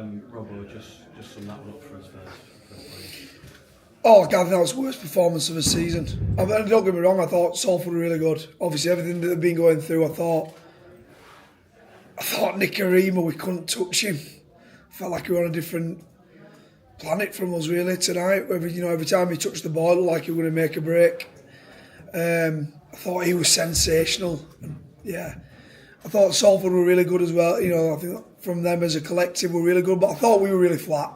Robbo, just sum that one up for us first, please. Oh, I think that was the worst performance of the season. I mean, don't get me wrong, I thought Salford were really good. Obviously, everything that they've been going through, I thought Nicarima, we couldn't touch him. Felt like we were on a different planet from us really tonight. Every time he touched the ball, it looked like he was going to make a break. I thought he was sensational. Yeah, I thought Salford were really good as well. I think from them as a collective were really good, but I thought we were really flat.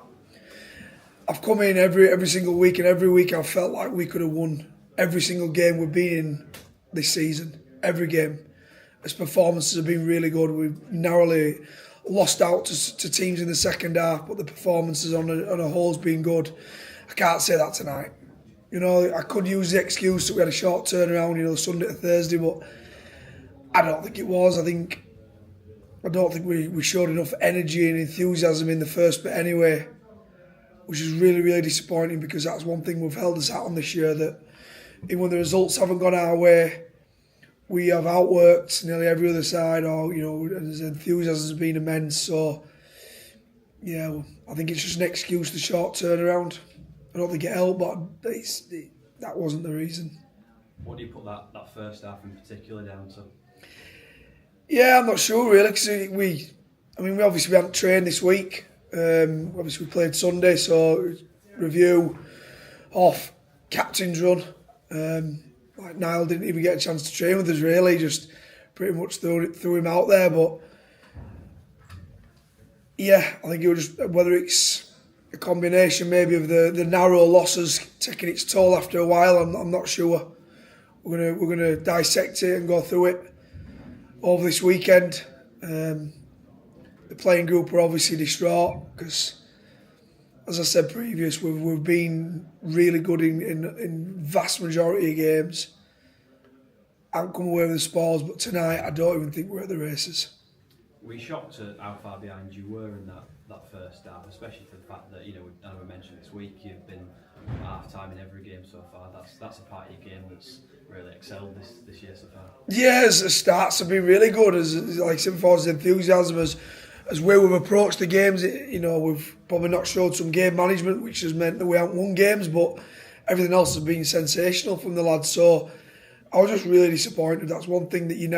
I've come in every single week, and every week I've felt like we could have won every single game we've been in this season. Every game. His performances have been really good. We've narrowly lost out to teams in the second half, but the performances on a whole has been good. I can't say that tonight. I could use the excuse that we had a short turnaround, Sunday to Thursday, but I don't think it was. I don't think we showed enough energy and enthusiasm in the first bit anyway, which is really, really disappointing because that's one thing we've held us out on this year, that even when the results haven't gone our way, we have outworked nearly every other side, and his enthusiasm has been immense. So, yeah, I think it's just an excuse, the short turnaround. I don't think it helped, but that wasn't the reason. What do you put that first half in particular down to? Yeah, I'm not sure really, because we obviously hadn't trained this week. Obviously we played Sunday, so review, off, captain's run. Niall didn't even get a chance to train with us really, just pretty much threw him out there. But yeah, I think it was just whether it's a combination maybe of the narrow losses taking its toll after a while. I'm not sure. We're gonna dissect it and go through it over this weekend. The playing group are obviously distraught because, as I said previous, we've been really good in vast majority of games. I haven't come away with the spoils, but tonight I don't even think we're at the races. Were you shocked at how far behind you were in that first half, especially for the fact that, I know we mentioned this week, you've been half-time in every game so far. That's a part of your game that's really excelled this year so far. Yeah, the starts have been really good. As like I said before, as enthusiasm, as where we've approached the games, we've probably not showed some game management, which has meant that we haven't won games, but everything else has been sensational from the lads. So I was just really disappointed. That's one thing that you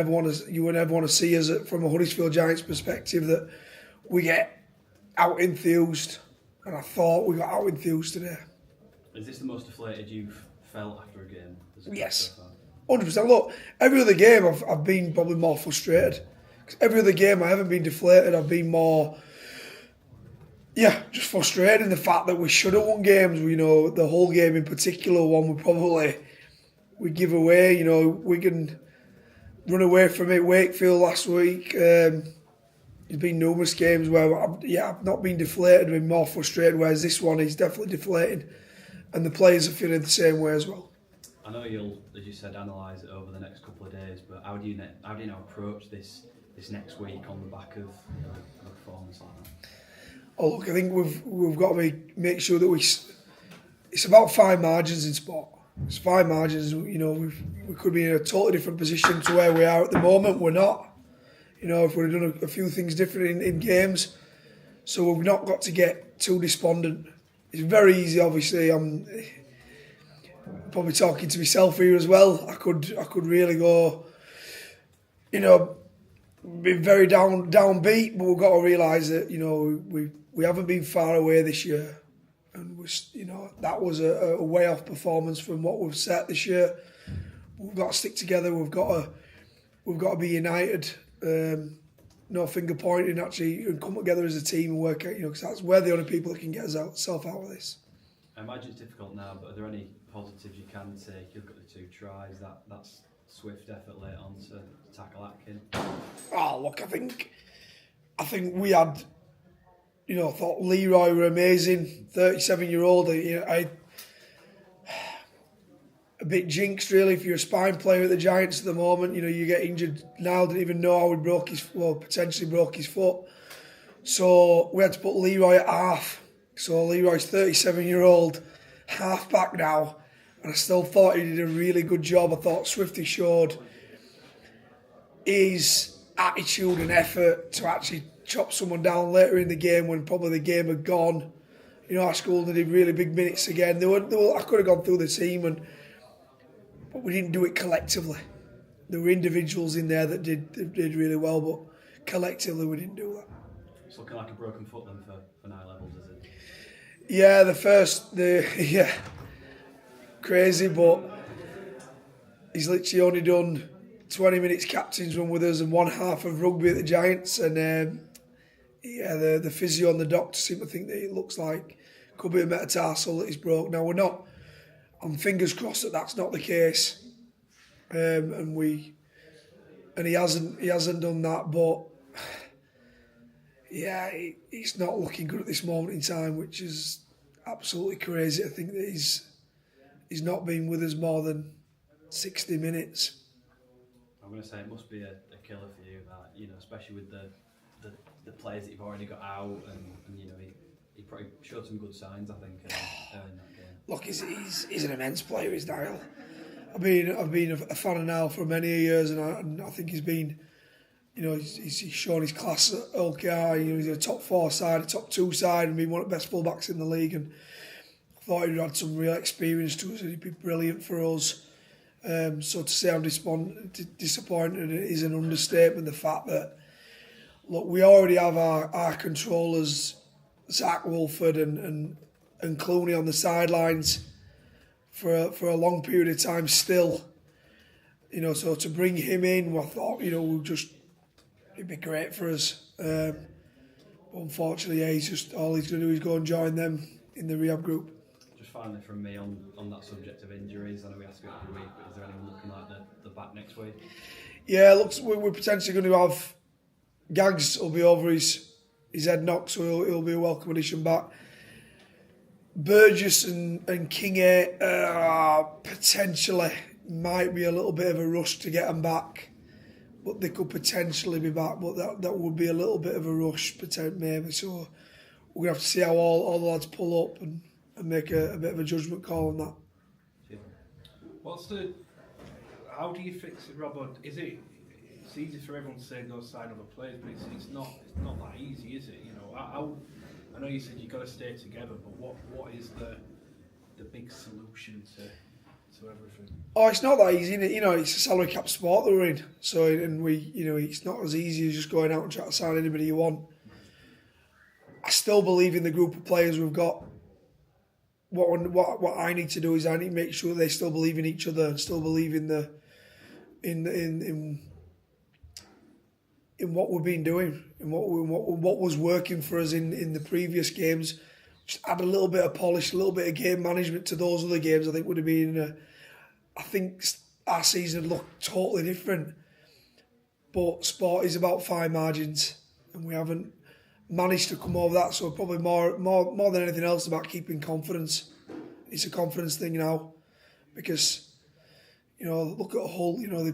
would never want to see from a Huddersfield Giants perspective, that we get out enthused, and I thought we got out enthused today. Is this the most deflated you've felt after a game? Yes, 100%. Look, every other game I've been probably more frustrated. Every other game I haven't been deflated. I've been more, just frustrated in the fact that we should have won games. The whole game in particular, one we give away. Wigan run away from it. Wakefield last week. There's been numerous games where I've not been deflated. I've been more frustrated. Whereas this one is definitely deflating, and the players are feeling the same way as well. I know you'll, as you said, analyse it over the next couple of days. But how do you now approach this next week on the back of a performance like that? Oh look, I think we've got to make sure that it's about fine margins in sport. It's fine margins. We could be in a totally different position to where we are at the moment. We're not. If we'd have done a few things different in games, so we've not got to get too despondent. It's very easy. Obviously, I'm probably talking to myself here as well. I could really go, be very downbeat, but we've got to realise that we haven't been far away this year, and that was a way off performance from what we've set this year. We've got to stick together. We've got to be united. No finger pointing, actually, and come together as a team and work out. Because that's we're the only people that can get ourselves out of this. I imagine it's difficult now, but are there any positives you can take? You've got the 2 tries. That's swift effort late on to tackle Atkin. Oh look, I think we had, thought Leroy were amazing. 37-year-old. A bit jinxed really if you're a spine player at the Giants at the moment. You get injured. Niall didn't even know how he potentially broke his foot. So we had to put Leroy at half. So Leroy's 37-year-old half back now, and I still thought he did a really good job. I thought Swifty showed his attitude and effort to actually chop someone down later in the game when probably the game had gone. You know, our school did really big minutes again. I could have gone through the team, but we didn't do it collectively. There were individuals in there that did really well, but collectively we didn't do that. It's looking like a broken foot then for 9 levels, is it? Yeah, crazy, but he's literally only done 20 minutes captain's run with us and one half of rugby at the Giants, and the physio and the doctor seem to think that it looks like could be a metatarsal that he's broke. Now I'm fingers crossed that that's not the case, and he hasn't done that, but yeah, he's not looking good at this moment in time, which is absolutely crazy. I think that he's not been with us more than 60 minutes. I'm going to say it must be a killer for you, that, you know, especially with the players that you've already got out, and you know, he probably showed some good signs, I think, early in that game. Look, he's an immense player, is Niall. I've been a fan of Niall for many years, and I think he's been, you know, he's shown his class at LKR. You know, he's a top 4 side, a top 2 side, and been one of the best fullbacks in the league. And I thought he'd had some real experience to us, and he'd be brilliant for us. So to say I'm disappointed is an understatement. The fact that, look, we already have our controllers, Zach Wolford and Clooney on the sidelines for a long period of time still. You know, so to bring him in, I thought, you know, it'd be great for us. But unfortunately, yeah, all he's going to do is go and join them in the rehab group. Just finally from me on that subject of injuries, I know we ask it every week, but is there anyone looking like the back next week? Yeah, looks we're potentially going to have Gags will be over his head knock, so he'll be a welcome addition back. Burgess and Kingy potentially might be a little bit of a rush to get them back, but they could potentially be back, but that would be a little bit of a rush, maybe. So we're going to have to see how all the lads pull up and make a bit of a judgment call on that. How do you fix it, Robert? It's easy for everyone to say go sign other players, but it's not that easy, is it? You know, I know you said you've got to stay together, but what is the big solution to everything? Oh, it's not that easy, you know. It's a salary cap sport that we're in, so it's not as easy as just going out and trying to sign anybody you want. I still believe in the group of players we've got. What I need to do is I need to make sure they still believe in each other and still believe in what we've been doing and what was working for us in the previous games. Just add a little bit of polish, a little bit of game management to those other games. I think would have been. I think our season would look totally different. But sport is about fine margins, and we haven't managed to come over that. So probably more than anything else about keeping confidence. It's a confidence thing now, because, you know, look at Hull. You know, they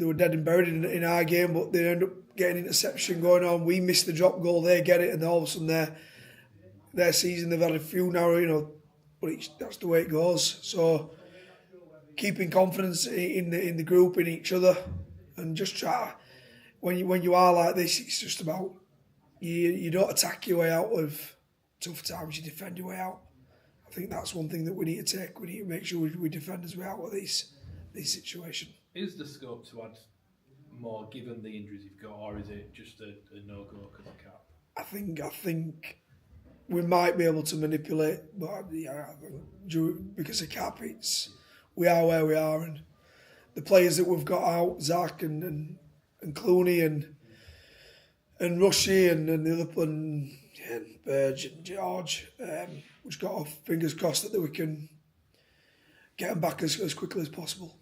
were dead and buried in our game, but they end up getting interception going on. We missed the drop goal, they get it, and all of a sudden their season, they've had a few now, you know, but that's the way it goes. So keeping confidence in the group, in each other, and just try. When you are like this, it's just about you don't attack your way out of tough times. You defend your way out. I think that's one thing that we need to take. We need to make sure we defend as way out of this situation. Is the scope to add more given the injuries you've got, or is it just a no-go because of cap? I think we might be able to manipulate, but yeah, because of cap, we are where we are, and the players that we've got out, Zach and Clooney and Rushy and the other one, and Burge and George, we've got our fingers crossed that we can get them back as quickly as possible.